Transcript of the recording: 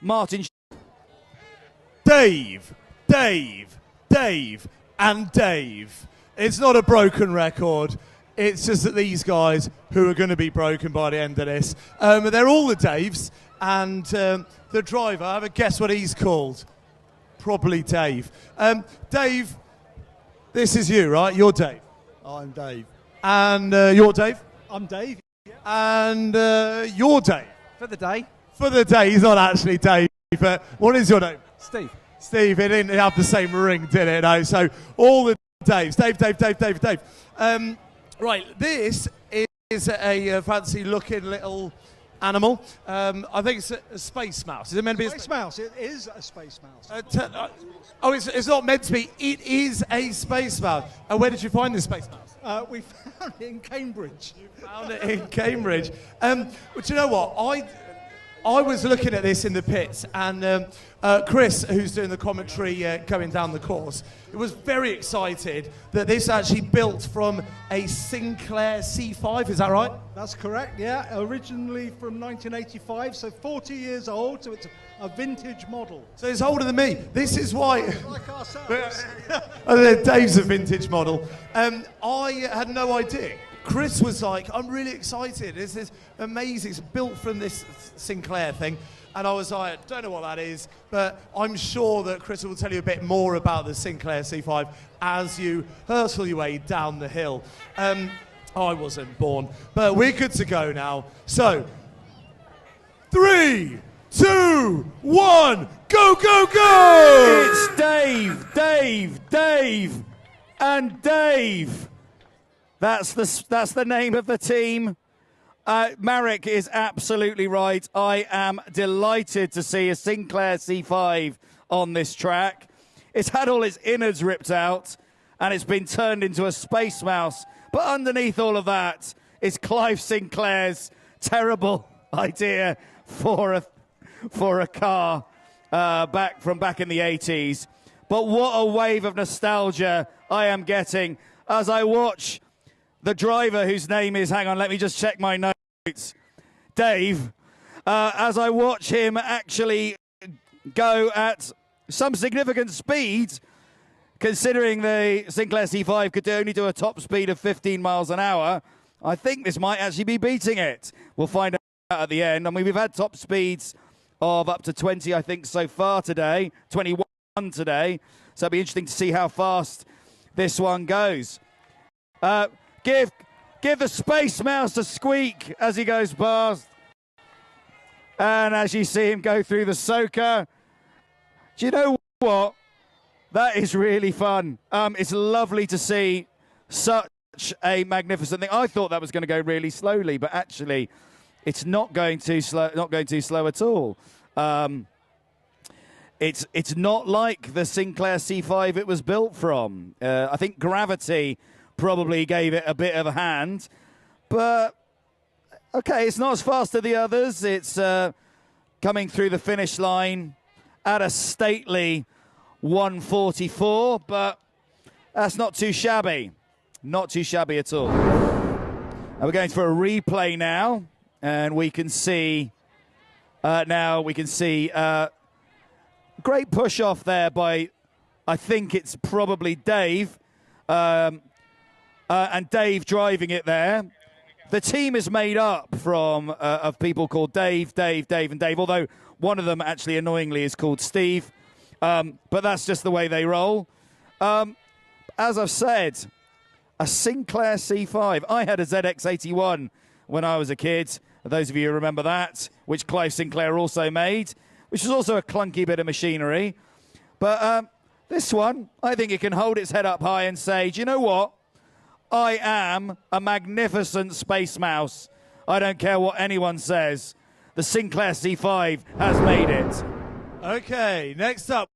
Martin. Dave, and Dave. It's not a broken record. It's just that these guys, who are going to be broken by the end of this, they're all the Daves, and the driver, I have a guess what he's called. Probably Dave. Dave, this is you, right? You're Dave. I'm Dave. And you're Dave? I'm Dave. And you're Dave? For the day. For the day. He's not actually Dave, but what is your name? Steve. Steve, it didn't have the same ring, did it? No. So all the Daves. Dave. Right, this is a fancy-looking little animal. I think it's a space mouse. Is it meant to be a space mouse? It is a space mouse. It's not meant to be. It is a space mouse. And where did you find this space mouse? We found it in Cambridge. You found it in Cambridge. But you know what? I was looking at this in the pits, and Chris, who's doing the commentary going down the course, was very excited that this actually built from a Sinclair C5, is that right? That's correct, yeah. Originally from 1985, so 40 years old, so it's a vintage model. So it's older than me. This is why... Like ourselves. Dave's a vintage model. I had no idea. Chris was like, I'm really excited. This is amazing. It's built from this Sinclair thing. And I was like, don't know what that is, but I'm sure that Chris will tell you a bit more about the Sinclair C5 as you hurtle your way down the hill. I wasn't born, but we're good to go now. So, 3, 2, 1, go, go, go! It's Dave, and Dave. That's the name of the team. Marek is absolutely right. I am delighted to see a Sinclair C5 on this track. It's had all its innards ripped out, and it's been turned into a space mouse. But underneath all of that is Clive Sinclair's terrible idea for a car back in the 80s. But what a wave of nostalgia I am getting as I watch the driver, whose name is, hang on, let me just check my notes, Dave, as I watch him actually go at some significant speed, considering the Sinclair C5 could only do a top speed of 15 miles an hour. I think this might actually be beating it. We'll find out at the end. I mean, we've had top speeds of up to 20, I think, so far today, 21 today. So it'll be interesting to see how fast this one goes. Give the space mouse a squeak as he goes past. And as you see him go through the soaker, do you know what? That is really fun. It's lovely to see such a magnificent thing. I thought that was going to go really slowly, but actually it's not going too slow, at all. It's not like the Sinclair C5 it was built from. I think gravity probably gave it a bit of a hand, but okay, it's not as fast as the others. It's coming through the finish line at a stately 144, but that's not too shabby. Not too shabby at all. And we're going for a replay now, and we can see great push off there by, I think it's probably Dave. And Dave driving it there. The team is made up from of people called Dave, and Dave, although one of them actually annoyingly is called Steve. But that's just the way they roll. As I've said, a Sinclair C5. I had a ZX81 when I was a kid. Those of you who remember that, which Clive Sinclair also made, which was also a clunky bit of machinery. But this one, I think it can hold its head up high and say, do you know what? I am a magnificent space mouse. I don't care what anyone says. The Sinclair C5 has made it. Okay, next up.